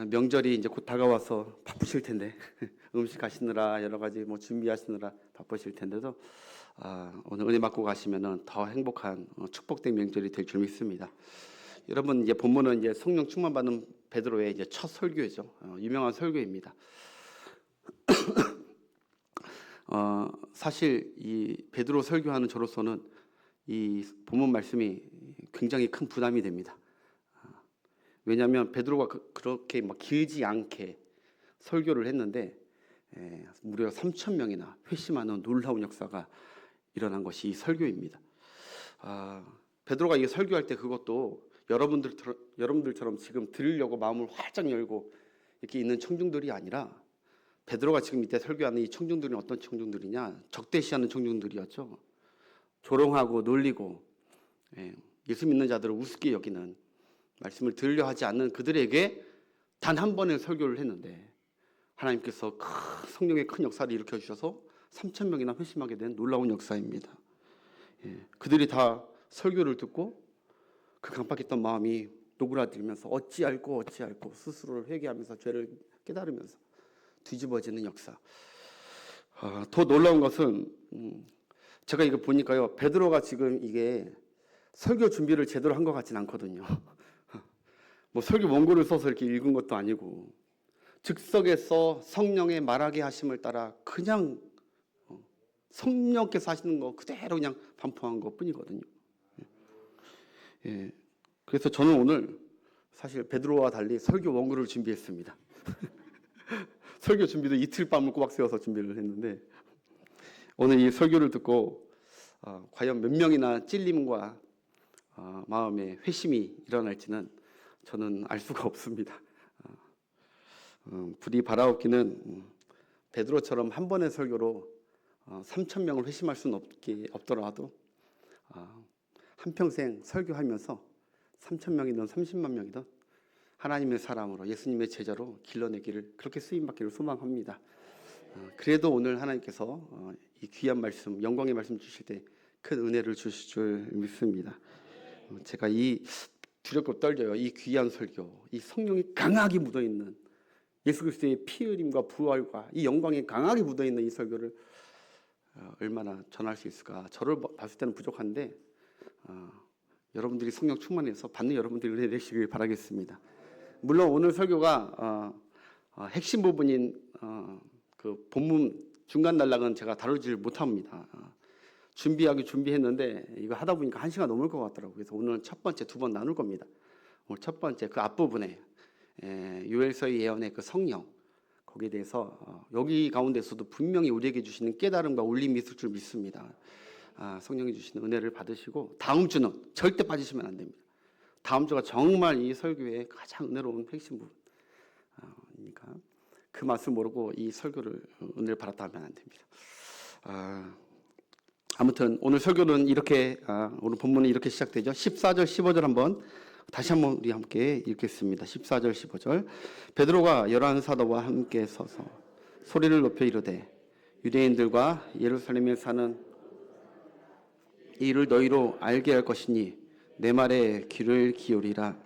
명절이 이제 곧 다가와서 바쁘실 텐데 음식 하시느라 여러 가지 뭐 준비하시느라 바쁘실 텐데도 오늘 은혜 받고 가시면은 더 행복한 축복된 명절이 될 줄 믿습니다. 여러분 이제 본문은 이제 성령 충만 받는 베드로의 이제 첫 설교죠. 유명한 설교입니다. 사실 이 베드로 설교하는 저로서는 이 본문 말씀이 굉장히 큰 부담이 됩니다. 왜냐하면 베드로가 그렇게 막 길지 않게 설교를 했는데 무려 3,000명이나 회심하는 놀라운 역사가 일어난 것이 이 설교입니다. 베드로가 이 설교할 때 그것도 여러분들처럼 지금 들으려고 마음을 활짝 열고 이렇게 있는 청중들이 아니라 베드로가 지금 이때 설교하는 이 청중들은 어떤 청중들이냐? 적대시하는 청중들이었죠. 조롱하고 놀리고 예수 믿는 자들을 우습게 여기는 말씀을 들으려 하지 않는 그들에게 단 한 번의 설교를 했는데 하나님께서 성령의 큰 역사를 일으켜 주셔서 3,000명이나 회심하게 된 놀라운 역사입니다. 그들이 다 설교를 듣고 그 강팍했던 마음이 노그라들면서 어찌할꼬 스스로를 회개하면서 죄를 깨달으면서 뒤집어지는 역사. 더 놀라운 것은 제가 이거 보니까요, 베드로가 지금 이게 설교 준비를 제대로 한 것 같진 않거든요. 뭐 설교 원고를 써서 이렇게 읽은 것도 아니고 즉석에서 성령의 말하게 하심을 따라 그냥 성령께서 하시는 거 그대로 그냥 반포한 것 뿐이거든요. 그래서 저는 오늘 사실 베드로와 달리 설교 원고를 준비했습니다. 설교 준비도 이틀 밤을 꼬박 세워서 준비를 했는데 오늘 이 설교를 듣고 과연 몇 명이나 찔림과 마음의 회심이 일어날지는 저는 알 수가 없습니다. 부디 바라옵기는 베드로처럼 한 번의 설교로 3,000명을 회심할 수는 없더라도 한평생 설교하면서 3,000명이든 30만 명이든 하나님의 사람으로 예수님의 제자로 길러내기를 그렇게 쓰임받기를 소망합니다. 그래도 오늘 하나님께서 이 귀한 말씀, 영광의 말씀 주실 때 큰 은혜를 주실 줄 믿습니다. 제가 이 두렵고 떨려요. 이 귀한 설교, 이 성령이 강하게 묻어있는 예수 그리스도의 피 흘림과 부활과 이 영광이 강하게 묻어있는 이 설교를 얼마나 전할 수 있을까. 저를 봤을 때는 부족한데 여러분들이 성령 충만해서 받는 여러분들이 은혜 되시길 바라겠습니다. 물론 오늘 설교가 핵심 부분인 그 본문 중간 단락은 제가 다루질 못합니다. 준비했는데 이거 하다 보니까 1시간 넘을 것 같더라고요. 그래서 오늘은 첫 번째, 두 번 나눌 겁니다. 오늘 첫 번째 그 앞부분에 요엘서의 예언의 그 성령 거기에 대해서 여기 가운데서도 분명히 우리에게 주시는 깨달음과 울림이 있을 줄 믿습니다. 성령이 주시는 은혜를 받으시고 다음 주는 절대 빠지시면 안 됩니다. 다음 주가 정말 이 설교의 가장 은혜로운 핵심 부분이니까 그 맛을 모르고 이 설교를 은혜를 받았다 하면 안 됩니다. 아무튼 오늘 설교는 이렇게 오늘 본문은 이렇게 시작되죠. 14절 15절 다시 한번 우리 함께 읽겠습니다. 14절 15절 베드로가 11 사도와 함께 서서 소리를 높여 이르되 유대인들과 예루살렘에 사는 이를 너희로 알게 할 것이니 내 말에 귀를 기울이라.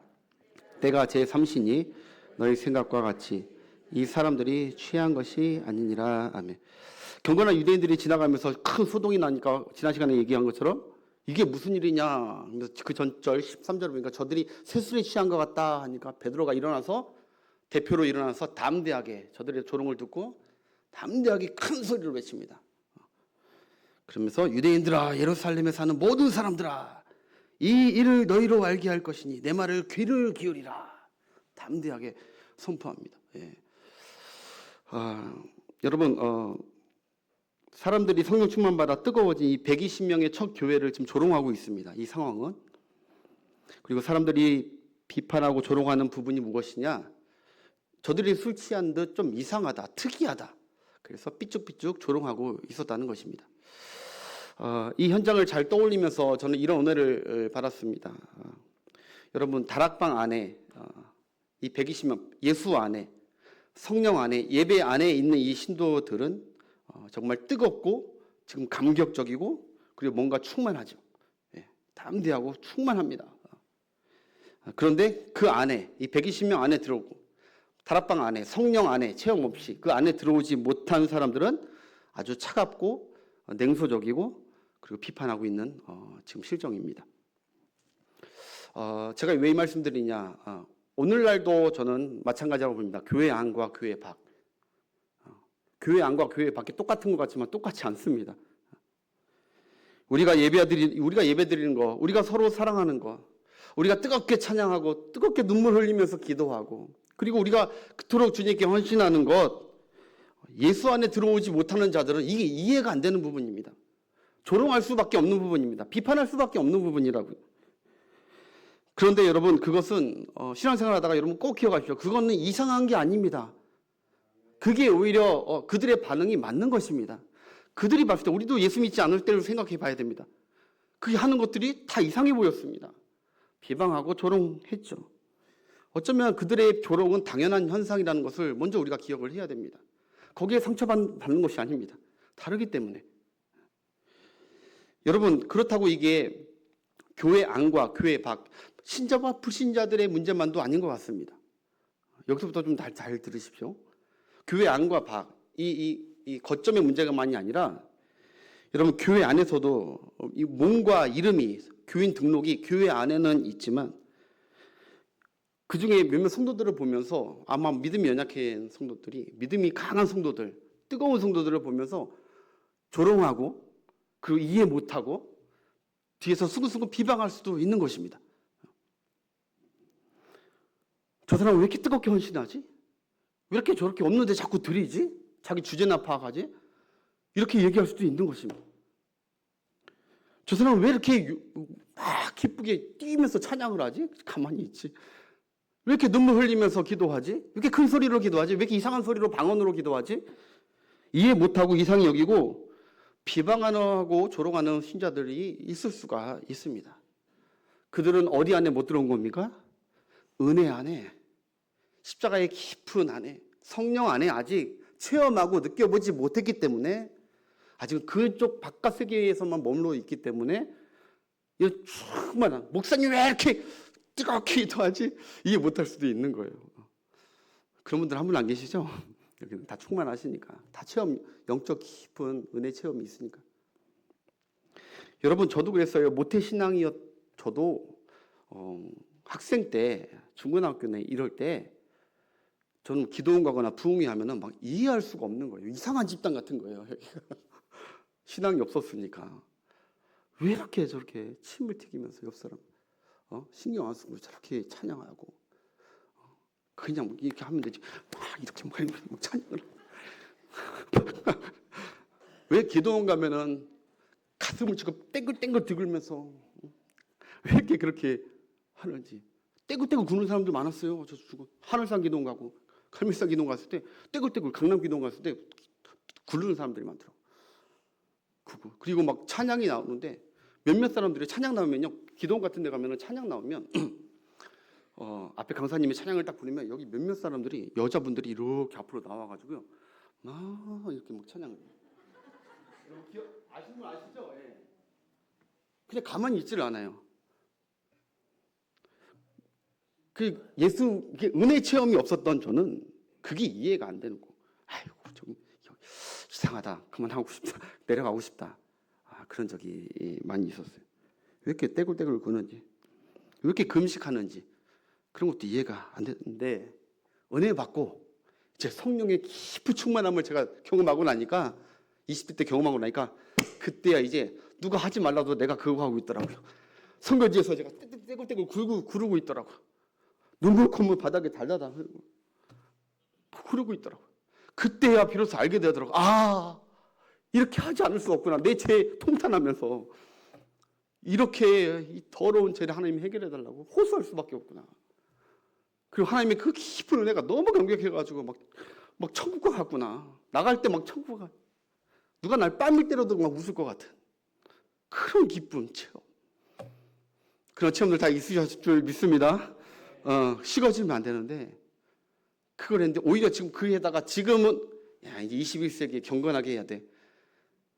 때가 제3시니 너희 생각과 같이 이 사람들이 취한 것이 아니니라. 아멘. 경건한 유대인들이 지나가면서 큰 소동이 나니까 지난 시간에 얘기한 것처럼 이게 무슨 일이냐. 그 전절 13절 보니까 저들이 세술에 취한 것 같다 하니까 베드로가 대표로 일어나서 담대하게 저들의 조롱을 듣고 담대하게 큰 소리를 외칩니다. 그러면서 유대인들아, 예루살렘에 사는 모든 사람들아, 이 일을 너희로 알게 할 것이니 내 말을 귀를 기울이라. 담대하게 선포합니다. 여러분 사람들이 성령 충만 받아 뜨거워진 이 120명의 첫 교회를 지금 조롱하고 있습니다. 이 상황은. 그리고 사람들이 비판하고 조롱하는 부분이 무엇이냐? 저들이 술 취한 듯 좀 이상하다, 특이하다. 그래서 삐죽삐죽 조롱하고 있었다는 것입니다. 이 현장을 잘 떠올리면서 저는 이런 은혜를 받았습니다. 여러분 다락방 안에 이 120명 예수 안에 성령 안에 예배 안에 있는 이 신도들은 정말 뜨겁고 지금 감격적이고 그리고 뭔가 충만하죠. 담대하고 충만합니다. 그런데 그 안에 이 120명 안에 들어오고 다락방 안에, 성령 안에 체험 없이 그 안에 들어오지 못한 사람들은 아주 차갑고 냉소적이고 그리고 비판하고 있는 지금 실정입니다. 제가 왜 이 말씀드리냐? 오늘날도 저는 마찬가지라고 봅니다. 교회 안과 교회 밖. 교회 안과 교회 밖이 똑같은 것 같지만 똑같지 않습니다. 우리가 예배드리는 거, 우리가 서로 사랑하는 거, 우리가 뜨겁게 찬양하고 뜨겁게 눈물 흘리면서 기도하고, 그리고 우리가 그토록 주님께 헌신하는 것, 예수 안에 들어오지 못하는 자들은 이게 이해가 안 되는 부분입니다. 조롱할 수밖에 없는 부분입니다. 비판할 수밖에 없는 부분이라고요. 그런데 여러분, 그것은 신앙생활 하다가 여러분 꼭 기억하십시오. 그거는 이상한 게 아닙니다. 그게 오히려 그들의 반응이 맞는 것입니다. 그들이 봤을 때 우리도 예수 믿지 않을 때를 생각해 봐야 됩니다. 그게 하는 것들이 다 이상해 보였습니다. 비방하고 조롱했죠. 어쩌면 그들의 조롱은 당연한 현상이라는 것을 먼저 우리가 기억을 해야 됩니다. 거기에 상처받는 것이 아닙니다. 다르기 때문에. 여러분, 그렇다고 이게 교회 안과 교회 밖, 신자와 불신자들의 문제만도 아닌 것 같습니다. 여기서부터 좀 잘 들으십시오. 교회 안과 밖, 이 거점의 문제가만이 아니라 여러분 교회 안에서도 이 몸과 이름이 교인 등록이 교회 안에는 있지만 그 중에 몇몇 성도들을 보면서 아마 믿음이 연약한 성도들이 믿음이 강한 성도들, 뜨거운 성도들을 보면서 조롱하고 그리고 이해 못하고 뒤에서 수근수근 비방할 수도 있는 것입니다. 저 사람은 왜 이렇게 뜨겁게 헌신하지? 왜 이렇게 저렇게 없는데 자꾸 들이지? 자기 주제나 파악하지? 이렇게 얘기할 수도 있는 것입니다. 저 사람은 왜 이렇게 막 기쁘게 뛰면서 찬양을 하지? 가만히 있지. 왜 이렇게 눈물 흘리면서 기도하지? 왜 이렇게 큰 소리로 기도하지? 왜 이렇게 이상한 소리로 방언으로 기도하지? 이해 못하고 이상히 여기고 비방하고 조롱하는 신자들이 있을 수가 있습니다. 그들은 어디 안에 못 들어온 겁니까? 은혜 안에, 십자가의 깊은 안에, 성령 안에 아직 체험하고 느껴보지 못했기 때문에 아직 그쪽 바깥 세계에서만 머물러 있기 때문에 충만한 목사님 왜 이렇게 뜨겁게 기도하지? 이해 못할 수도 있는 거예요. 그런 분들 한 분 안 계시죠? 여기는 다 충만하시니까 다 체험, 영적 깊은 은혜 체험이 있으니까. 여러분 저도 그랬어요. 모태신앙이었 저도 학생 때 중고등학교나 이럴 때 저는 기도원 가거나 부흥회 하면은 막 이해할 수가 없는 거예요. 이상한 집단 같은 거예요. 신앙이 없었으니까 왜 이렇게 저렇게 침을 튀기면서 옆 사람 신경 안 쓰고 저렇게 찬양하고 그냥 이렇게 하면 되지. 막 이렇게 막 찬양을 왜 기도원 가면은 가슴을 지금 땡글땡글 드글면서 왜 이렇게 그렇게 하는지. 떼굴떼굴 구는 사람들 많았어요. 저 죽고 하늘산 기도원 가고 갈매산 기도원 갔을 때 떼굴떼굴 강남 기도원 갔을 때 구르는 사람들이 많더라고. 그리고 막 찬양이 나오는데 몇몇 사람들이 찬양 나오면요, 기도원 같은 데 가면은 찬양 나오면 앞에 강사님이 찬양을 딱 부르면 여기 몇몇 사람들이 여자분들이 이렇게 앞으로 나와가지고요, 이렇게 막 찬양을 해요. 아시는 분 아시죠? 예. 그냥 가만히 있지를 않아요. 그 은혜 체험이 없었던 저는 그게 이해가 안 되는 거. 아이고 좀 이상하다. 그만하고 싶다. 내려가고 싶다. 그런 적이 많이 있었어요. 왜 이렇게 떼굴떼굴 구는지, 왜 이렇게 금식하는지 그런 것도 이해가 안 되는데 은혜 받고 이제 성령의 깊은 충만함을 제가 경험하고 나니까 20대 때 경험하고 나니까 그때야 이제 누가 하지 말라도 내가 그거 하고 있더라고요. 선거지에서 제가 떼굴떼굴 구르고 있더라고요. 눈물 콧물 바닥에 달다다 흐르고 있더라고요. 그때야 비로소 알게 되더라고요. 이렇게 하지 않을 수 없구나. 내 죄 통탄하면서 이렇게 이 더러운 죄를 하나님이 해결해 달라고 호소할 수밖에 없구나. 그리고 하나님의 그 깊은 은혜가 너무 감격해가지고 막 천국과 같구나. 나갈 때 막 천국과 누가 날 뺨을 때려도 막 웃을 것 같은 그런 기쁨 체험. 그런 체험들 다 있으셨을 줄 믿습니다. 식어지면 안 되는데 그걸 했는데 오히려 지금 그에다가 지금은 이제 21세기에 경건하게 해야 돼.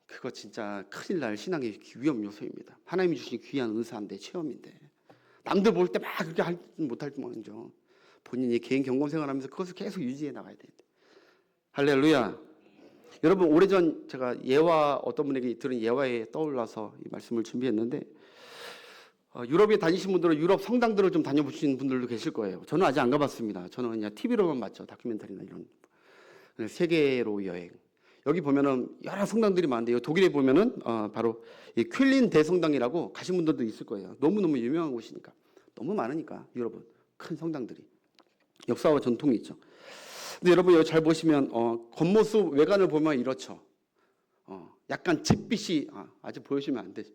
그거 진짜 큰일 날 신앙의 위험 요소입니다. 하나님이 주신 귀한 은사인데 체험인데 남들 볼 때 막 그렇게 못할 뿐이죠. 본인이 개인 경건 생활하면서 그것을 계속 유지해 나가야 되는데. 할렐루야. 여러분, 오래전 제가 예화, 어떤 분에게 들은 예화에 떠올라서 이 말씀을 준비했는데, 유럽에 다니신 분들은 유럽 성당들을 좀 다녀보신 분들도 계실 거예요. 저는 아직 안 가봤습니다. 저는 그냥 TV로만 봤죠. 다큐멘터리나 이런. 세계로 여행. 여기 보면은 여러 성당들이 많은데요. 독일에 보면은 바로 이 퀼린 대성당이라고 가신 분들도 있을 거예요. 너무너무 유명한 곳이니까. 너무 많으니까 유럽은 큰 성당들이. 역사와 전통이 있죠. 근데 여러분 여기 잘 보시면 겉모습 외관을 보면 이렇죠. 약간 잿빛이 아직 보여주면 안 되죠.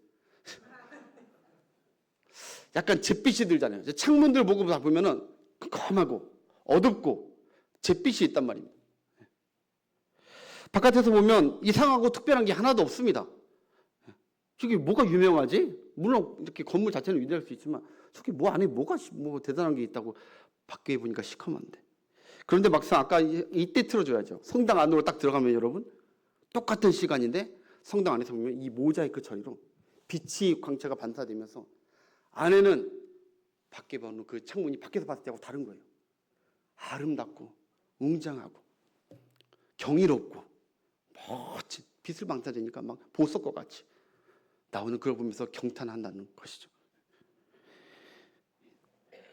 약간 잿빛이 들잖아요. 창문들 보고 다 보면은 컴컴하고 어둡고 잿빛이 있단 말입니다. 바깥에서 보면 이상하고 특별한 게 하나도 없습니다. 저기 뭐가 유명하지? 물론 이렇게 건물 자체는 위대할 수 있지만 저기 뭐 안에 뭐가 뭐 대단한 게 있다고 밖에 보니까 시커먼데. 그런데 막상 아까 이때 틀어줘야죠. 성당 안으로 딱 들어가면 여러분 똑같은 시간인데 성당 안에서 보면 이 모자이크 처리로 빛이 광채가 반사되면서 안에는 밖에 보는 그 창문이 밖에서 봤을 때하고 다른 거예요. 아름답고 웅장하고 경이롭고 멋진 빛을 방사되니까 막 보석과 같이 나오는 그걸 보면서 경탄한다는 것이죠.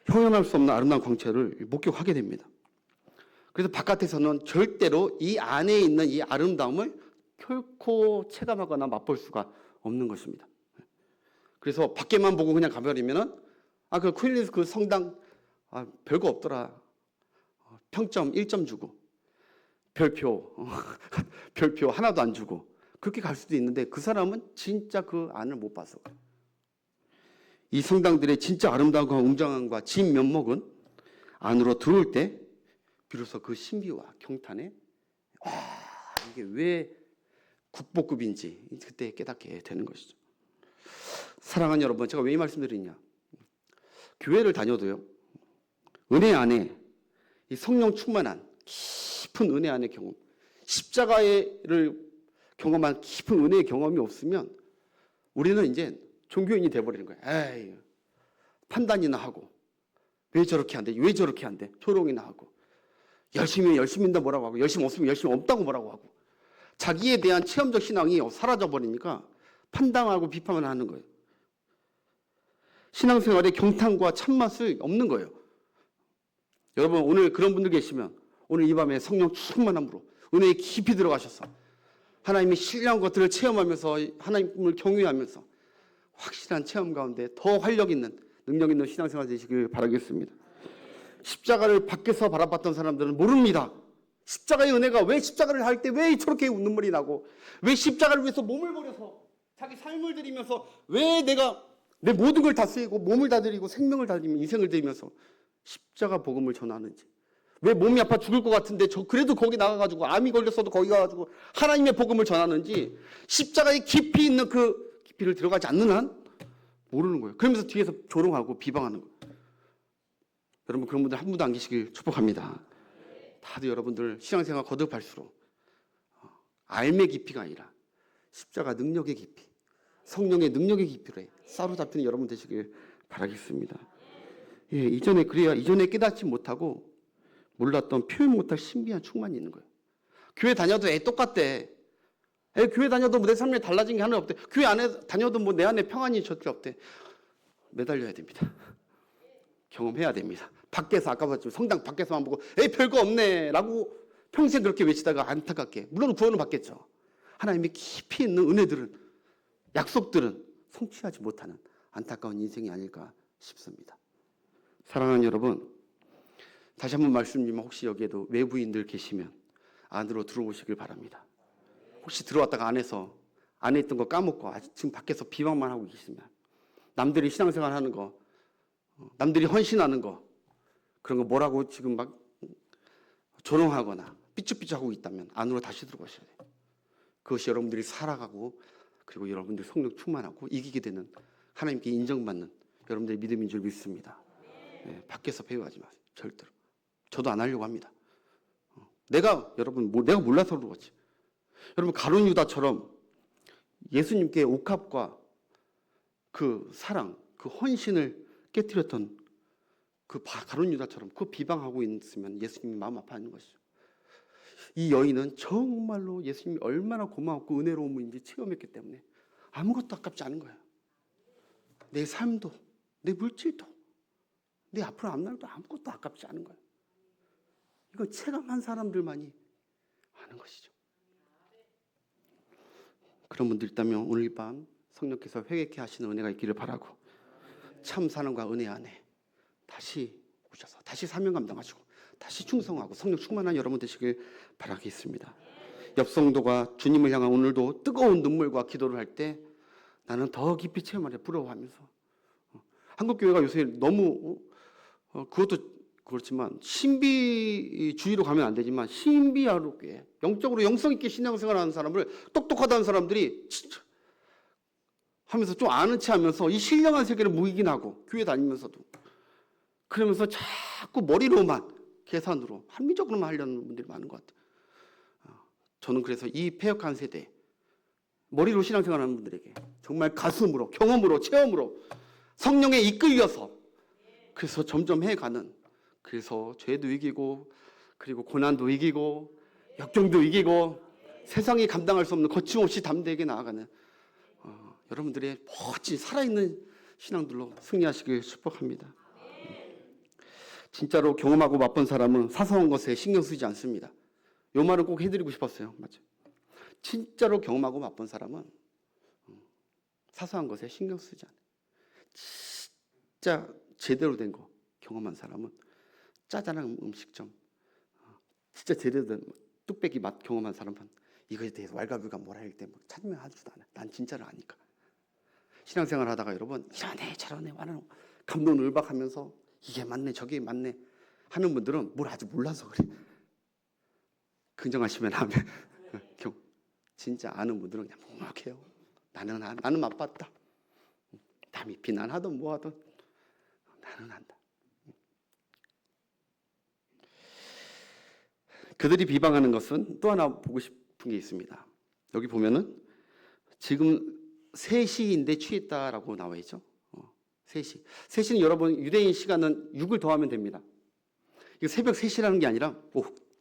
형용할 수 없는 아름다운 광채를 목격하게 됩니다. 그래서 바깥에서는 절대로 이 안에 있는 이 아름다움을 결코 체감하거나 맛볼 수가 없는 것입니다. 그래서 밖에만 보고 그냥 가버리면은 그 퀼린 그 성당 별거 없더라. 평점 1점 주고 별표 별표 하나도 안 주고 그렇게 갈 수도 있는데 그 사람은 진짜 그 안을 못 봐서 그래요. 이 성당들의 진짜 아름다움과 웅장함과 진면목은 안으로 들어올 때 비로소 그 신비와 경탄에 이게 왜 국보급인지 그때 깨닫게 되는 것이죠. 사랑하는 여러분, 제가 왜 이 말씀드리냐? 교회를 다녀도요, 은혜 안에 이 성령 충만한 깊은 은혜 안의 경험, 십자가를 경험한 깊은 은혜의 경험이 없으면 우리는 이제 종교인이 돼버리는 거예요. 에이, 판단이나 하고 왜 저렇게 안 돼? 왜 저렇게 안 돼? 조롱이나 하고 열심히 열심히다 뭐라고 하고 열심 없으면 열심 없다고 뭐라고 하고 자기에 대한 체험적 신앙이 사라져 버리니까 판단하고 비판을 하는 거예요. 신앙생활에 경탄과 참맛을 없는 거예요. 여러분 오늘 그런 분들 계시면 오늘 이 밤에 성령 충만함으로 은혜에 깊이 들어가셔서 하나님의 신령한 것들을 체험하면서 하나님을 경외하면서 확실한 체험 가운데 더 활력 있는 능력 있는 신앙생활 되시길 바라겠습니다. 십자가를 밖에서 바라봤던 사람들은 모릅니다. 십자가의 은혜가 왜 십자가를 할 때 왜 저렇게 눈물이 나고 왜 십자가를 위해서 몸을 버려서 자기 삶을 드리면서 왜 내가 내 모든 걸 다 쓰이고 몸을 다 드리고 생명을 다 드리며 인생을 드리면서 십자가 복음을 전하는지 왜 몸이 아파 죽을 것 같은데 저 그래도 거기 나가가지고 암이 걸렸어도 거기 가가지고 하나님의 복음을 전하는지 십자가에 깊이 있는 그 깊이를 들어가지 않는 한 모르는 거예요. 그러면서 뒤에서 조롱하고 비방하는 거예요. 여러분 그런 분들 한 분도 안 계시길 축복합니다. 다들 여러분들 신앙생활 거듭할수록 알의 깊이가 아니라 십자가 능력의 깊이, 성령의 능력의 깊이로 사로잡히는 여러분 되시길 바라겠습니다. 예, 이전에 깨닫지 못하고 몰랐던 표현 못할 신비한 충만이 있는 거예요. 교회 다녀도 똑같대. 교회 다녀도 내 삶에 달라진 게 하나 없대. 교회 안에 다녀도 내 안에 평안이 절대 없대. 매달려야 됩니다. 경험해야 됩니다. 밖에서 아까 봤지만 성당 밖에서만 보고 별거 없네 라고 평생 그렇게 외치다가 안타깝게 물론 구원을 받겠죠. 하나님의 깊이 있는 은혜들은 약속들은 성취하지 못하는 안타까운 인생이 아닐까 싶습니다. 사랑하는 여러분 다시 한번 말씀드리면 혹시 여기에도 외부인들 계시면 안으로 들어오시길 바랍니다. 혹시 들어왔다가 안에 있던 거 까먹고 아직 지금 밖에서 비방만 하고 계시면 남들이 신앙생활 하는 거 남들이 헌신하는 거 그런 거 뭐라고 지금 막 조롱하거나 삐죽삐죽하고 있다면 안으로 다시 들어가셔야 돼요. 그것이 여러분들이 살아가고 그리고 여러분들이 성령 충만하고 이기게 되는 하나님께 인정받는 여러분들의 믿음인 줄 믿습니다. 네, 밖에서 배우하지 마세요. 절대로. 저도 안 하려고 합니다. 내가 몰라서 그러지. 여러분 가룟 유다처럼 예수님께 옥합과 그 사랑, 그 헌신을 깨뜨렸던 그 가룟 유다처럼 그 비방하고 있으면 예수님이 마음 아파하는 것이죠. 이 여인은 정말로 예수님이 얼마나 고마웠고 은혜로움인지 체험했기 때문에 아무것도 아깝지 않은 거예요. 내 삶도, 내 물질도, 내 앞으로 앞날도 아무것도 아깝지 않은 거예요. 이건 체감한 사람들만이 아는 것이죠. 그런 분들 있다면 오늘 밤 성령께서 회개케 하시는 은혜가 있기를 바라고, 참 사랑과 은혜 안에 다시 오셔서 다시 사명 감당하시고 다시 충성하고 성령 충만한 여러분 되시길 바라겠습니다. 옆 성도가 주님을 향한 오늘도 뜨거운 눈물과 기도를 할 때 나는 더 깊이 체험하려 부러워하면서, 한국교회가 요새 너무 그것도 그렇지만 신비주의로 가면 안 되지만 신비하게 영적으로 영성 있게 신앙생활하는 사람을, 똑똑하다는 사람들이 진짜 하면서 좀 아는 체 하면서 이 신령한 세계를 묵인하고 교회 다니면서도 그러면서 자꾸 머리로만 계산으로 합리적으로만 하려는 분들이 많은 것 같아요. 저는 그래서 이 폐역한 세대, 머리로 신앙생활하는 분들에게 정말 가슴으로, 경험으로, 체험으로 성령에 이끌려서 그래서 점점 해가는, 그래서 죄도 이기고 그리고 고난도 이기고 역경도 이기고 세상이 감당할 수 없는 거침없이 담대하게 나아가는 여러분들의 멋진 살아있는 신앙들로 승리하시길 축복합니다. 진짜로 경험하고 맛본 사람은 사소한 것에 신경 쓰지 않습니다. 이 말은 꼭 해드리고 싶었어요. 맞죠? 진짜로 경험하고 맛본 사람은 사소한 것에 신경 쓰지 않아요. 진짜 제대로 된 거 경험한 사람은 짜잘한 음식점, 진짜 제대로 된 뚝배기 맛 경험한 사람은 이거에 대해서 왈가불가 뭐라 할 때 찾으면 하지도 않아요. 난 진짜를 아니까. 신앙생활 하다가 여러분 이러네 저러네 하는 감론을박하면서 이게 맞네 저게 맞네 하는 분들은 뭘 아직 몰라서 그래. 긍정하시면 하면 진짜 아는 분들은 그냥 묵묵해요. 나는 맛봤다. 남이 비난하든 뭐하든 나는 안다. 그들이 비방하는 것은 또 하나 보고 싶은 게 있습니다. 여기 보면은 지금 3시인데 취했다라고 나와 있죠. 3시. 3시는 여러분 유대인 시간은 6을 더하면 됩니다. 이거 새벽 3시라는 게 아니라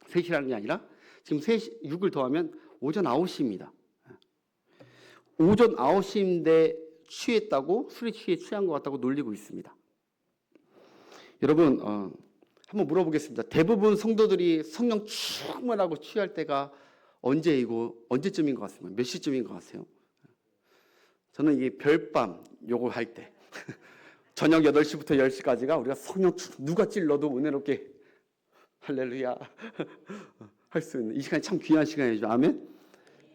3시라는 게 아니라 지금 3시, 6을 더하면 오전 9시입니다. 오전 9시인데 취했다고, 술에 취한 것 같다고 놀리고 있습니다. 여러분 한번 물어보겠습니다. 대부분 성도들이 성령 충만하고 취할 때가 언제쯤인 것 같습니까? 몇 시쯤인 것 같아요? 저는 이 별밤 요거 할 때 저녁 8시부터 10시까지가 우리가 성령 누가 찔러도 은혜롭게 할렐루야 할 수 있는 이 시간이 참 귀한 시간이죠. 아멘.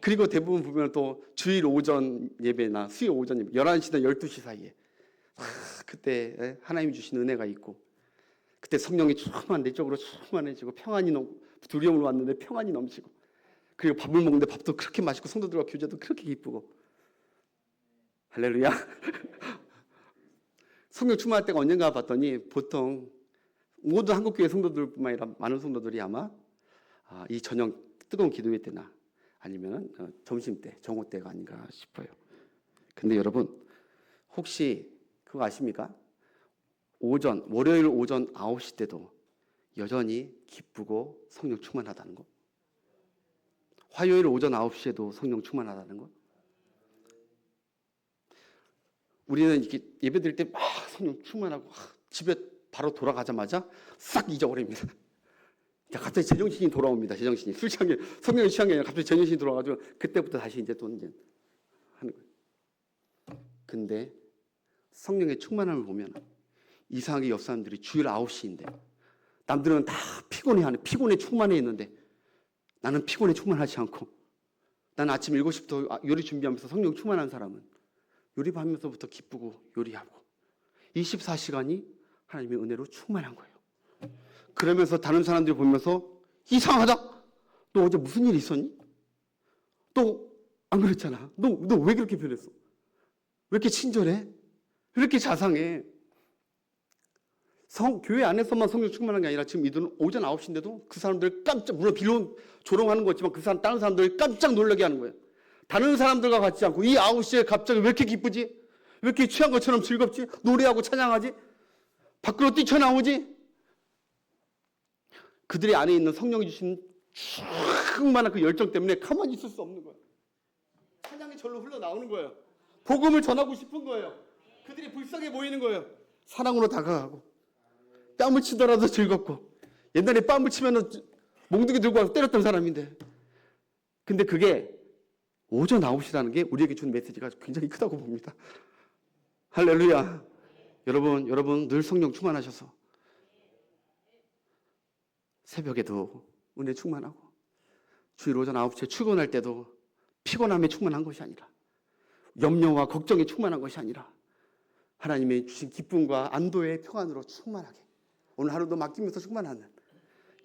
그리고 대부분 보면 또 주일 오전 예배나 수요 오전 예배 11시나 12시 사이에 그때 하나님이 주신 은혜가 있고, 그때 성령이 충만, 내적으로 충만해지고 평안이 두려움을 왔는데 평안이 넘치고, 그리고 밥을 먹는데 밥도 그렇게 맛있고 성도들과 교제도 그렇게 기쁘고 할렐루야. 성령 충만할 때가 언젠가 봤더니 보통 모든 한국교회 성도들뿐만 아니라 많은 성도들이 아마 이 저녁 뜨거운 기도회 때나 아니면 점심 때, 정오 때가 아닌가 싶어요. 근데 여러분 혹시 그거 아십니까? 월요일 오전 9시 때도 여전히 기쁘고 성령 충만하다는 거. 화요일 오전 9시에도 성령 충만하다는 거. 우리는 이렇게 예배 드릴 때 막 성령 충만하고 집에 바로 돌아가자마자 싹 잊어버립니다. 갑자기 제정신이 돌아옵니다. 제정신이 술 취한 게 성령이 취한 게 아니라 갑자기 제정신이 돌아가지고 그때부터 다시 이제 또 이제 하는 거예요. 근데 성령의 충만함을 보면 이상하게 옆 사람들이 주일 9시인데 남들은 다 피곤해하는, 피곤에 충만해 있는데 나는 피곤에 충만하지 않고, 나는 아침 7시부터 요리 준비하면서 성령 충만한 사람은 요리하면서부터 기쁘고 요리하고 24시간이 하나님의 은혜로 충만한 거예요. 그러면서 다른 사람들이 보면서 이상하다. 너 어제 무슨 일 있었니? 너 안 그랬잖아. 너 왜 그렇게 변했어? 왜 이렇게 친절해? 왜 이렇게 자상해? 교회 안에서만 성령 충만한 게 아니라 지금 이들은 오전 9시인데도 그 사람들 물론 빌론 조롱하는 거지만 다른 사람들 깜짝 놀라게 하는 거예요. 다른 사람들과 같지 않고 이 9시에 갑자기 왜 이렇게 기쁘지? 왜 이렇게 취한 것처럼 즐겁지? 노래하고 찬양하지? 밖으로 뛰쳐나오지? 그들의 안에 있는 성령이 주신 충만한 그 열정 때문에 가만히 있을 수 없는 거예요. 찬양이 절로 흘러나오는 거예요. 복음을 전하고 싶은 거예요. 그들이 불쌍해 보이는 거예요. 사랑으로 다가가고 뺨을 치더라도 즐겁고, 옛날에 뺨을 치면 몽둥이 들고 와서 때렸던 사람인데, 근데 그게 오전 9시라는 게 우리에게 준 메시지가 굉장히 크다고 봅니다. 할렐루야. 여러분 늘 성령 충만하셔서 새벽에도 은혜 충만하고, 주일 오전 9시에 출근할 때도 피곤함에 충만한 것이 아니라, 염려와 걱정에 충만한 것이 아니라, 하나님의 주신 기쁨과 안도의 평안으로 충만하게 오늘 하루도 맡기면서 충만하는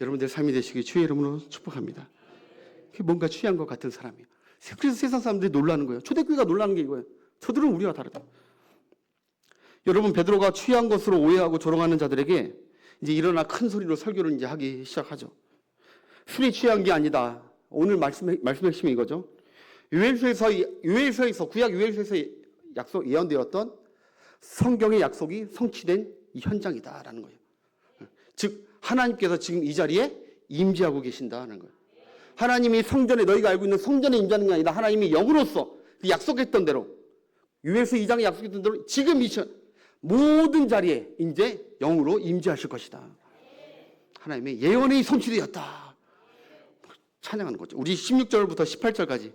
여러분들 삶이 되시길 주의 이름으로 축복합니다. 그게 뭔가 취한 것 같은 사람이에요. 그래서 세상 사람들이 놀라는 거예요. 초대교회가 놀라는 게 이거예요. 저들은 우리와 다르다. 여러분, 베드로가 취한 것으로 오해하고 조롱하는 자들에게 이제 일어나 큰 소리로 설교를 이제 하기 시작하죠. 술이 취한 게 아니다. 오늘 말씀의 핵심이 이거죠. 유엘서에서 구약 유엘서에서 예언되었던 성경의 약속이 성취된 이 현장이다라는 거예요. 즉 하나님께서 지금 이 자리에 임재하고 계신다는 거예요. 하나님이 성전에, 너희가 알고 있는 성전에 임재하는 게 아니라 하나님이 영으로서 그 약속했던 대로, 유엘서 2장에 약속했던 대로 지금 이 모든 자리에 이제 영으로 임재하실 것이다. 하나님의 예언이 성취되었다. 찬양하는 거죠. 우리 16절부터 18절까지.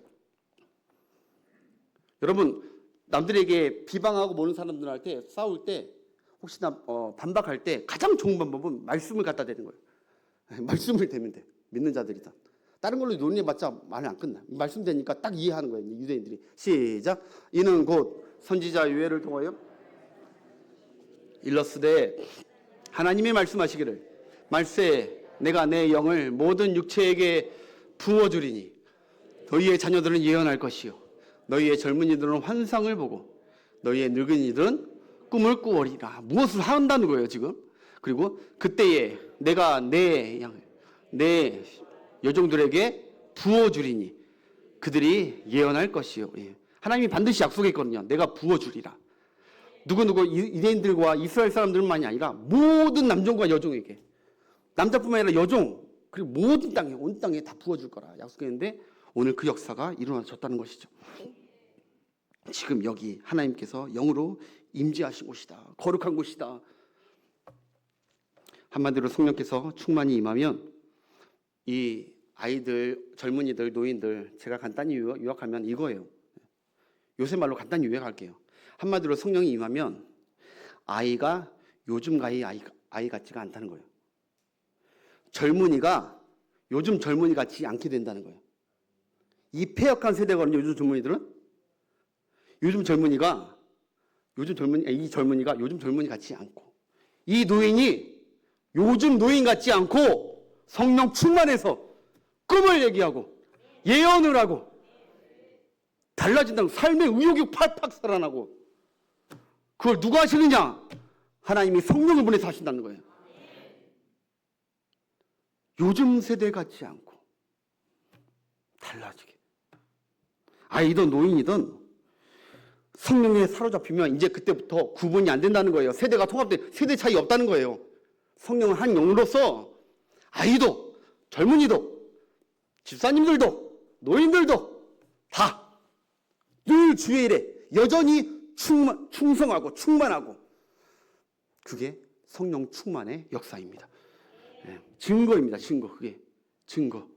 여러분, 남들에게 비방하고 모는 사람들한테 싸울 때, 혹시나 반박할 때 가장 좋은 방법은 말씀을 갖다 대는 거예요. 말씀을 대면 돼. 믿는 자들이다. 다른 걸로 논의해봤자 말이 안 끝나. 말씀 되니까 딱 이해하는 거예요. 유대인들이. 시작. 이는 곧 선지자 요엘을 통하여 일러스되 하나님이 말씀하시기를, 말세 내가 내 영을 모든 육체에게 부어주리니 너희의 자녀들은 예언할 것이요 너희의 젊은이들은 환상을 보고 너희의 늙은이들은 꿈을 꾸어리라. 무엇을 한다는 거예요 지금. 그리고 그때에 내가 내 여종들에게 부어주리니 그들이 예언할 것이요. 하나님이 반드시 약속했거든요. 내가 부어주리라. 누구 유대인들과 이스라엘 사람들만이 아니라 모든 남종과 여종에게, 남자뿐만 아니라 여종, 그리고 모든 땅에, 온 땅에 다 부어줄 거라 약속했는데 오늘 그 역사가 이루어졌다는 것이죠. 지금 여기 하나님께서 영으로 임재하신 곳이다. 거룩한 곳이다. 한마디로 성령께서 충만히 임하면 이 아이들, 젊은이들, 노인들, 제가 간단히 요약하면 이거예요. 요새 말로 간단히 요약할게요. 한마디로 성령이 임하면 아이가 요즘 아이 같지가 않다는 거예요. 젊은이가 요즘 젊은이 같지 않게 된다는 거예요. 이 폐역한 세대거든요. 요즘 젊은이들은. 이 젊은이가 요즘 젊은이 같지 않고, 이 노인이 요즘 노인 같지 않고 성령 충만해서 꿈을 얘기하고 예언을 하고 달라진다는, 삶의 의욕이 팍팍 살아나고, 그걸 누가 하시느냐? 하나님이 성령을 보내서 하신다는 거예요. 요즘 세대 같지 않고 달라지게. 아이든 노인이든 성령에 사로잡히면 이제 그때부터 구분이 안 된다는 거예요. 세대가 통합돼, 세대 차이 없다는 거예요. 성령은 한 영으로서 아이도 젊은이도 집사님들도 노인들도 다 늘 주의 일에 여전히 충성하고 충만하고, 그게 성령 충만의 역사입니다. 증거입니다. 증거. 그게 증거.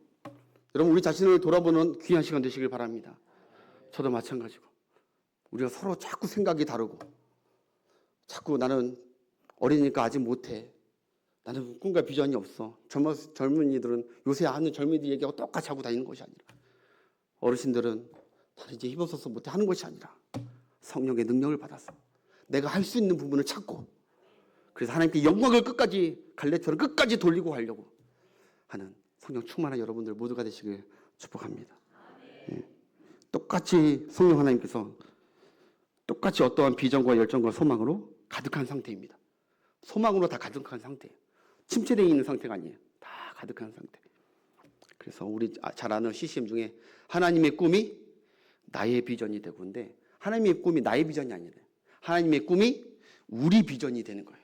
여러분, 우리 자신을 돌아보는 귀한 시간 되시길 바랍니다. 저도 마찬가지고, 우리가 서로 자꾸 생각이 다르고, 자꾸 나는 어리니까 아직 못해, 나는 꿈과 비전이 없어. 젊은이들은, 요새 하는 젊은이들 얘기하고 똑같이 하고 다니는 것이 아니라, 어르신들은 나는 이제 힘없어서 못해 하는 것이 아니라 성령의 능력을 받아서 내가 할 수 있는 부분을 찾고, 그래서 하나님께 영광을 끝까지, 갈렙처럼 끝까지 돌리고 가려고 하는 성령 충만한 여러분들 모두가 되시길 축복합니다. 똑같이 성령 하나님께서 똑같이 어떠한 비전과 열정과 소망으로 가득한 상태입니다. 소망으로 다 가득한 상태예요. 침체되어 있는 상태가 아니에요. 다 가득한 상태. 그래서 우리 잘 아는 CCM 중에 하나님의 꿈이 나의 비전이 되고, 근데 하나님의 꿈이 나의 비전이 아니라 하나님의 꿈이 우리 비전이 되는 거예요.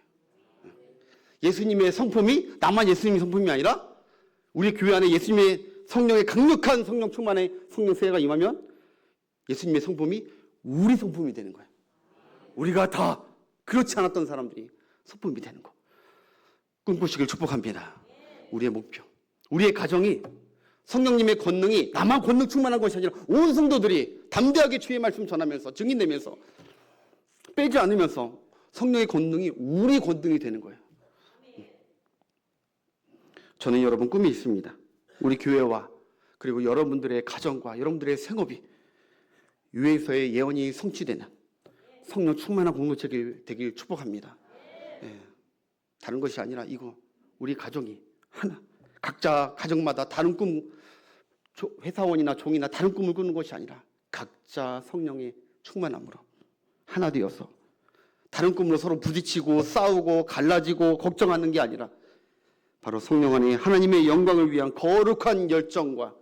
예수님의 성품이 나만 예수님의 성품이 아니라 우리 교회 안에 예수님의 성령의 강력한 성령 충만의 성령 세례가 임하면 예수님의 성품이 우리 성품이 되는 거예요. 우리가 다 그렇지 않았던 사람들이 성품이 되는 거. 꿈꾸시길 축복합니다. 우리의 목표, 우리의 가정이 성령님의 권능이 나만 권능 충만한 것이 아니라 온 성도들이 담대하게 주의 말씀 전하면서 증인되면서 빼지 않으면서 성령의 권능이 우리 권능이 되는 거예요. 저는 여러분 꿈이 있습니다. 우리 교회와 그리고 여러분들의 가정과 여러분들의 생업이 유에서의 예언이 성취되는 성령 충만한 공동체가 되길 축복합니다. 다른 것이 아니라 이거 우리 가정이 하나, 각자 가정마다 다른 꿈, 회사원이나 종이나 다른 꿈을 꾸는 것이 아니라 각자 성령의 충만함으로 하나 되어서 다른 꿈으로 서로 부딪히고 싸우고 갈라지고 걱정하는 게 아니라 바로 성령 안에 하나님의 영광을 위한 거룩한 열정과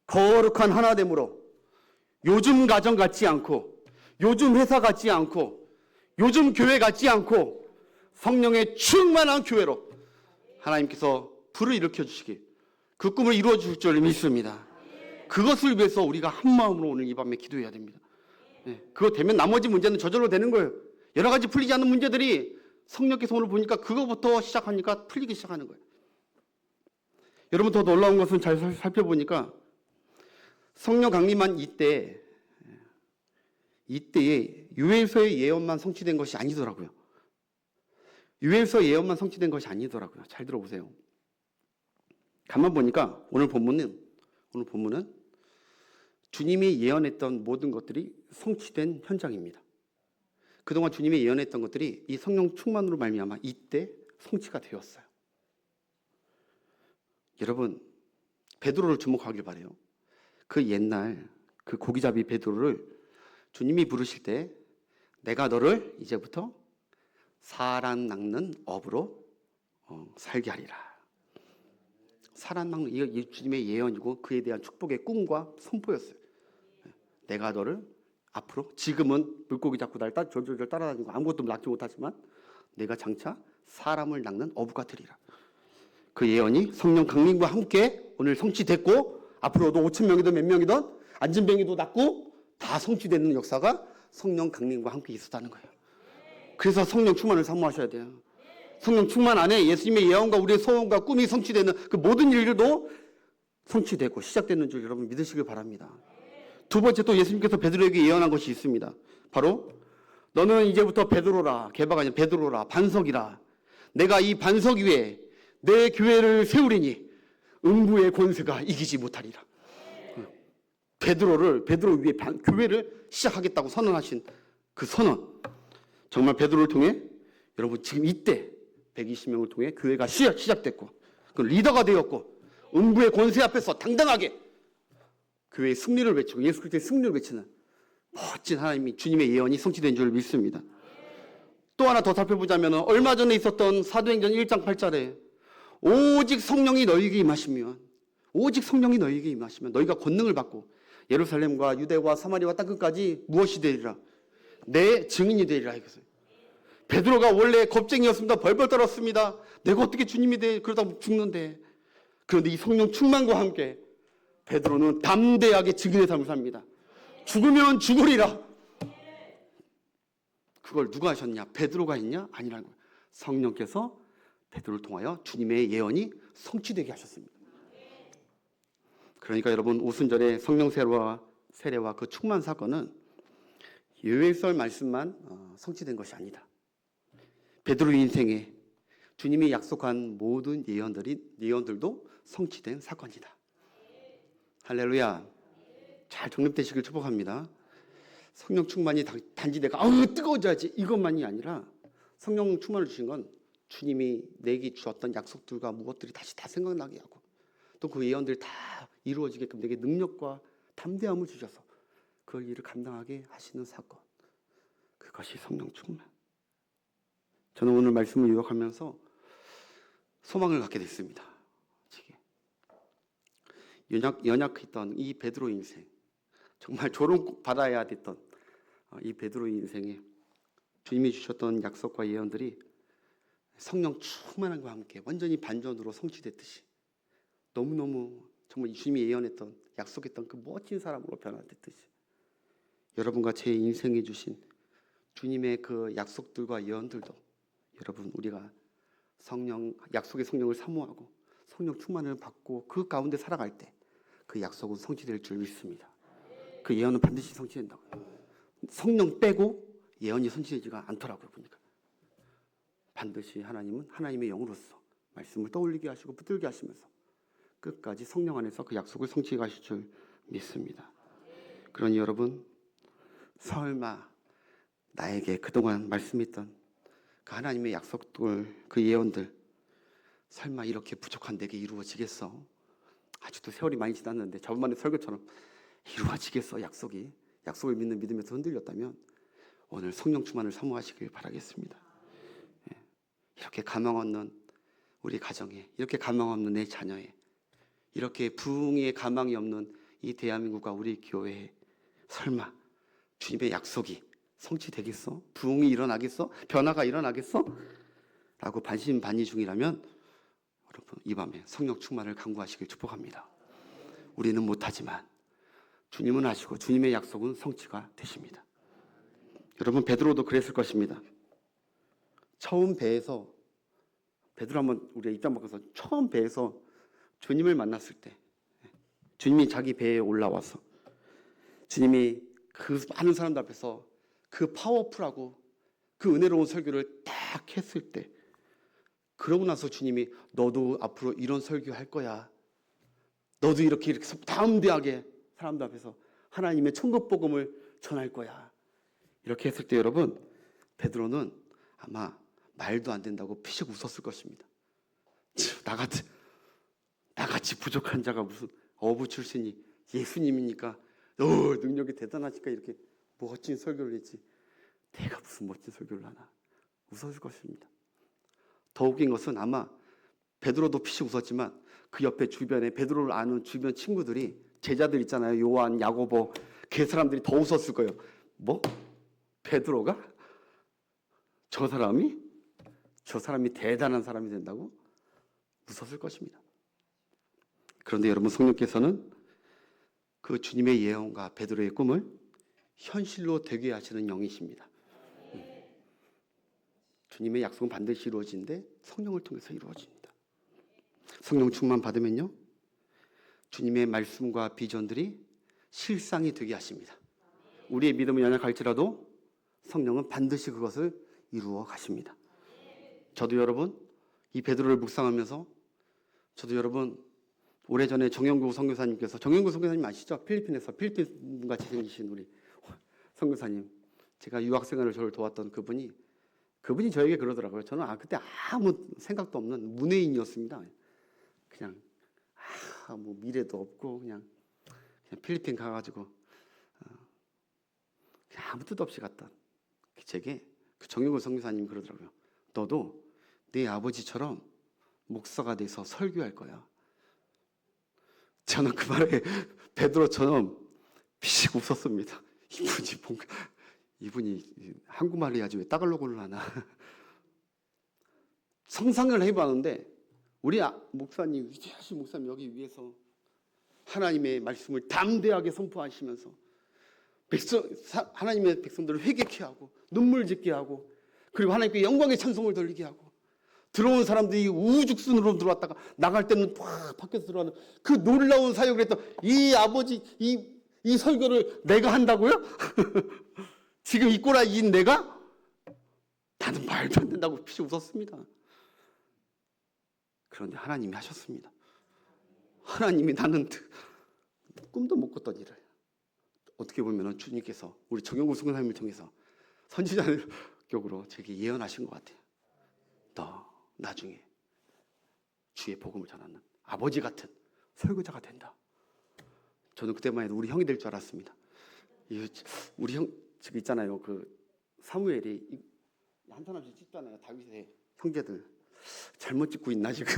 거룩한 하나됨으로 요즘 가정 같지 않고 요즘 회사 같지 않고 요즘 교회 같지 않고 성령의 충만한 교회로 하나님께서 불을 일으켜 주시길 그 꿈을 이루어 주실 줄 믿습니다. 그것을 위해서 우리가 한 마음으로 오늘 이 밤에 기도해야 됩니다. 그거 되면 나머지 문제는 저절로 되는 거예요. 여러 가지 풀리지 않는 문제들이 성령께서 오늘 보니까 그거부터 시작하니까 풀리기 시작하는 거예요. 여러분 더 놀라운 것은 잘 살펴보니까 성령 강림한 이때에 유엘서의 예언만 성취된 것이 아니더라고요. 유엘서 예언만 성취된 것이 아니더라고요. 잘 들어보세요. 가만 보니까 오늘 본문은 주님이 예언했던 모든 것들이 성취된 현장입니다. 그동안 주님이 예언했던 것들이 이 성령 충만으로 말미암아 이때 성취가 되었어요. 여러분 베드로를 주목하길 바라요. 그 옛날 그 고기잡이 베드로를 주님이 부르실 때 내가 너를 이제부터 사람 낚는 업으로 살게 하리라. 사람 낚는 이게 주님의 예언이고 그에 대한 축복의 꿈과 선포였어요. 내가 너를 앞으로 지금은 물고기 잡고 날 졸졸졸 따라다니고 아무것도 낚지 못하지만 내가 장차 사람을 낚는 어부가 되리라. 그 예언이 성령 강림과 함께 오늘 성취됐고 앞으로도 5천 명이든 몇 명이든 안진뱅이도 낫고 다 성취되는 역사가 성령 강림과 함께 있었다는 거예요. 그래서 성령 충만을 사모하셔야 돼요. 성령 충만 안에 예수님의 예언과 우리의 소원과 꿈이 성취되는 그 모든 일들도 성취되고 시작되는 줄 여러분 믿으시길 바랍니다. 두 번째 또 예수님께서 베드로에게 예언한 것이 있습니다. 바로 너는 이제부터 베드로라, 개바가 아니라 베드로라, 반석이라. 내가 이 반석 위에 내 교회를 세우리니 음부의 권세가 이기지 못하리라. 베드로 위에 교회를 시작하겠다고 선언하신 그 선언. 정말 베드로를 통해 여러분 지금 이때 120명을 통해 교회가 시작됐고 그 리더가 되었고 음부의 권세 앞에서 당당하게 교회의 승리를 외치고 예수 그리스도의 승리를 외치는 멋진 하나님이 주님의 예언이 성취된 줄 믿습니다. 또 하나 더 살펴보자면 얼마 전에 있었던 사도행전 1장 8절에 오직 성령이 너희에게 임하시면 너희가 권능을 받고 예루살렘과 유대와 사마리아와 땅끝까지 무엇이 되리라? 내 증인이 되리라 이것을. 베드로가 원래 겁쟁이였습니다. 벌벌 떨었습니다. 내가 어떻게 주님이 돼? 그러다 죽는데. 그런데 이 성령 충만과 함께 베드로는 담대하게 증인의 삶을 삽니다. 죽으면 죽으리라. 그걸 누가 하셨냐? 베드로가 했냐? 아니라는 거예요. 성령께서 베드로를 통하여 주님의 예언이 성취되게 하셨습니다. 그러니까 여러분 오순절의 성령 세례와 그 충만 사건은 요엘서 말씀만 성취된 것이 아니다. 베드로 인생에 주님이 약속한 모든 예언들도 성취된 사건이다. 할렐루야. 잘 정립되시길 축복합니다. 성령 충만이 단지 내가 뜨거워져야지 이것만이 아니라 성령 충만을 주신 건 주님이 내게 주었던 약속들과 무엇들이 다시 다 생각나게 하고 또 그 예언들이 다 이루어지게끔 내게 능력과 담대함을 주셔서 그 일을 감당하게 하시는 사건. 그것이 성령 충만. 저는 오늘 말씀을 요약하면서 소망을 갖게 됐습니다. 연약했던 이 베드로 인생, 정말 조롱받아야 됐던 이 베드로 인생에 주님이 주셨던 약속과 예언들이 성령 충만함과 함께 완전히 반전으로 성취됐듯이 너무너무 정말 주님이 예언했던 약속했던 그 멋진 사람으로 변화됐듯이 여러분과 제 인생에 주신 주님의 그 약속들과 예언들도 여러분 우리가 약속의 성령을 사모하고 성령 충만을 받고 그 가운데 살아갈 때 그 약속은 성취될 줄 믿습니다. 그 예언은 반드시 성취된다고요. 성령 빼고 예언이 성취되지가 않더라고요. 보니까 반드시 하나님은 하나님의 영으로서 말씀을 떠올리게 하시고 붙들게 하시면서 끝까지 성령 안에서 그 약속을 성취해 가실 줄 믿습니다. 그러니 여러분 설마 나에게 그동안 말씀했던 그 하나님의 약속들, 그 예언들 설마 이렇게 부족한 내게 이루어지겠어? 아직도 세월이 많이 지났는데 저번에 설교처럼 이루어지겠어? 약속을 믿는 믿음에서 흔들렸다면 오늘 성령 충만을 사모하시길 바라겠습니다. 이렇게 가망 없는 우리 가정에, 이렇게 가망 없는 내 자녀에, 이렇게 부흥의 가망이 없는 이 대한민국과 우리 교회에 설마 주님의 약속이 성취되겠어? 부흥이 일어나겠어? 변화가 일어나겠어? 라고 반신반의 중이라면 여러분 이 밤에 성령 충만을 간구하시길 축복합니다. 우리는 못하지만 주님은 하시고 주님의 약속은 성취가 되십니다. 여러분 베드로도 그랬을 것입니다. 처음 배에서 베드로 한번 우리가 입장 바꿔서 처음 배에서 주님을 만났을 때 주님이 자기 배에 올라와서 주님이 그 많은 사람들 앞에서 그 파워풀하고 그 은혜로운 설교를 딱 했을 때 그러고 나서 주님이 너도 앞으로 이런 설교할 거야. 너도 이렇게 담대하게 사람들 앞에서 하나님의 천국 복음을 전할 거야. 이렇게 했을 때 여러분 베드로는 아마 말도 안 된다고 피식 웃었을 것입니다. 나같이 부족한 자가 무슨 어부 출신이 예수님이니까 능력이 대단하니까 이렇게 멋진 설교를 했지 내가 무슨 멋진 설교를 하나 웃었을 것입니다. 더 웃긴 것은 아마 베드로도 피식 웃었지만 그 옆에 주변에 베드로를 아는 주변 친구들이 제자들 있잖아요. 요한, 야고보 그 사람들이 더 웃었을 거예요. 뭐? 베드로가? 저 사람이 대단한 사람이 된다고? 웃었을 것입니다. 그런데 여러분 성령께서는 그 주님의 예언과 베드로의 꿈을 현실로 되게 하시는 영이십니다. 주님의 약속은 반드시 이루어지는데 성령을 통해서 이루어집니다. 성령 충만 받으면요 주님의 말씀과 비전들이 실상이 되게 하십니다. 우리의 믿음은 연약할지라도 성령은 반드시 그것을 이루어 가십니다. 저도 여러분 이 베드로를 묵상하면서 저도 여러분 오래전에 정영구 선교사님께서 정영구 선교사님 아시죠? 필리핀에서 필리핀같이 생기신 우리 선교사님 제가 유학생활을 저를 도왔던 그분이 저에게 그러더라고요. 저는 그때 아무 생각도 없는 문외인이었습니다. 그냥 뭐 미래도 없고 그냥 필리핀 가가지고 그냥 아무 뜻 없이 갔다. 제게 그 정영근 선교사님이 그러더라고요. 너도 내 아버지처럼 목사가 돼서 설교할 거야. 저는 그 말에 베드로처럼 피식 웃었습니다. 이분이 한국말을 해야지 왜 따갈로그를 하나. 상상을 해봤는데 우리 목사님, 위대하신 목사님 여기 위에서 하나님의 말씀을 담대하게 선포하시면서 하나님의 백성들을 회개케 하고 눈물 짓게 하고 그리고 하나님께 영광의 찬송을 돌리게 하고 들어온 사람들이 우죽순으로 들어왔다가 나갈 때는 밖에서 들어가는 그 놀라운 사역을 했던 이 아버지 이 설교를 내가 한다고요? 지금 이 꼬라이인 내가? 나는 말도 안 된다고 피식 웃었습니다. 그런데 하나님이 하셨습니다. 하나님이 나는 꿈도 못 꿨던 일을 어떻게 보면 주님께서 우리 정영구 선교사님을 통해서 선지자격으로 제게 예언하신 것 같아요. 너 나중에 주의 복음을 전하는 아버지 같은 설교자가 된다. 저는 그때만 해도 우리 형이 될 줄 알았습니다. 우리 형 지금 있잖아요. 그 사무엘이 한 사람씩 찍잖아요. 다윗의 형제들 잘못 찍고 있나 지금?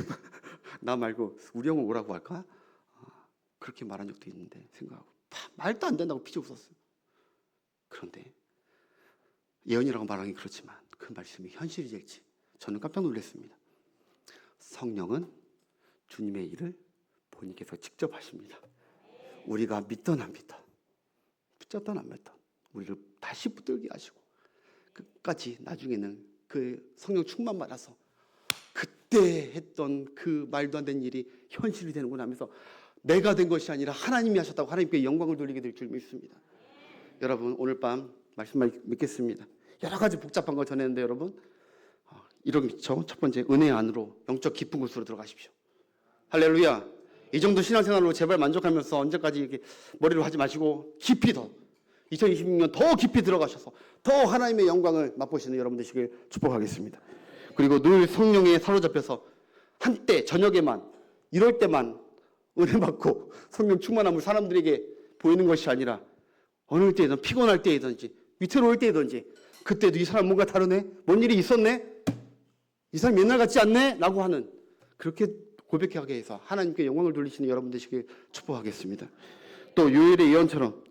나 말고 우리 형은 오라고 할까? 그렇게 말한 적도 있는데 생각하고 말도 안 된다고 피지 웃었어요. 그런데 예언이라고 말하기 그렇지만 그 말씀이 현실이 될지 저는 깜짝 놀랐습니다. 성령은 주님의 일을 본인께서 직접 하십니다. 우리가 믿던 안 믿던, 붙잡던 안 믿던 우리를 다시 붙들게 하시고 끝까지 나중에는 그 성령 충만 받아서 그때 했던 그 말도 안 되는 일이 현실이 되는구나 하면서 내가 된 것이 아니라 하나님이 하셨다고 하나님께 영광을 돌리게 될 줄 믿습니다. 여러분, 오늘 밤 말씀만 믿겠습니다. 여러 가지 복잡한 거 전했는데 여러분, 이런 기초 첫 번째, 은혜 안으로 영적 깊은 곳으로 들어가십시오. 할렐루야. 이 정도 신앙생활로 제발 만족하면서 언제까지 이렇게 머리로 하지 마시고 깊이 더 2026년 더 깊이 들어가셔서 더 하나님의 영광을 맛보시는 여러분 되시길 축복하겠습니다. 그리고 늘 성령에 사로잡혀서 한때 저녁에만 이럴 때만 은혜 받고 성령 충만함을 사람들에게 보이는 것이 아니라 어느 때든 피곤할 때이든지 위태로울 때이든지 그때도 이 사람 뭔가 다르네? 뭔 일이 있었네? 이 사람 옛날 같지 않네? 라고 하는 그렇게 고백하게 해서 하나님께 영광을 돌리시는 여러분 되시길 축복하겠습니다. 또 요엘의 예언처럼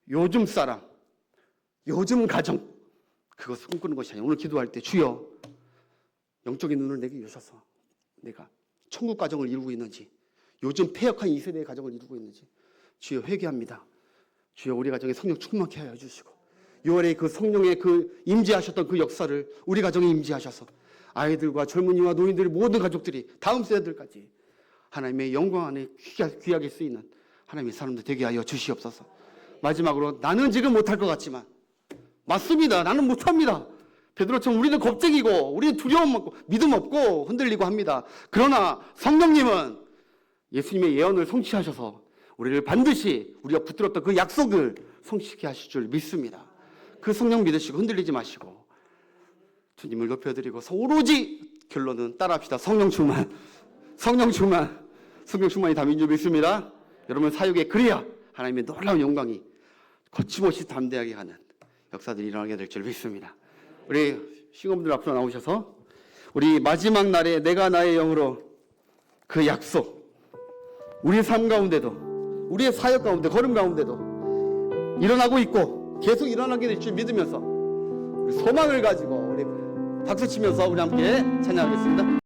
요즘 사람, 요즘 가정 그것을 꿈꾸는 것이 아니라 오늘 기도할 때 주여 영적인 눈을 내게 여셔서 내가 천국 가정을 이루고 있는지 요즘 폐역한 이 세대의 가정을 이루고 있는지 주여 회개합니다. 주여 우리 가정에 성령 충만케 하여 주시고 6월에 그 성령의 그 임재하셨던 그 역사를 우리 가정에 임재하셔서 아이들과 젊은이와 노인들 모든 가족들이 다음 세대들까지 하나님의 영광 안에 귀하게 쓰이는 하나님의 사람들 되게 하여 주시옵소서. 마지막으로 나는 지금 못할 것 같지만 맞습니다. 나는 못합니다. 베드로처럼 우리는 겁쟁이고 우리는 두려움 없고 믿음 없고 흔들리고 합니다. 그러나 성령님은 예수님의 예언을 성취하셔서 우리를 반드시 우리가 붙들었던 그 약속을 성취케 하실 줄 믿습니다. 그 성령 믿으시고 흔들리지 마시고 주님을 높여드리고 오로지 결론은 따라합시다. 성령 충만, 성령 충만, 성령 충만이 답인 줄 믿습니다. 여러분 사역에 그래야 하나님의 놀라운 영광이 거침없이 담대하게 하는 역사들이 일어나게 될 줄 믿습니다. 우리 신부분들 앞으로 나오셔서 우리 마지막 날에 내가 나의 영으로 그 약속 우리의 삶 가운데도 우리의 사역 가운데 걸음 가운데도 일어나고 있고 계속 일어나게 될 줄 믿으면서 우리 소망을 가지고 우리 박수 치면서 우리 함께 찬양하겠습니다.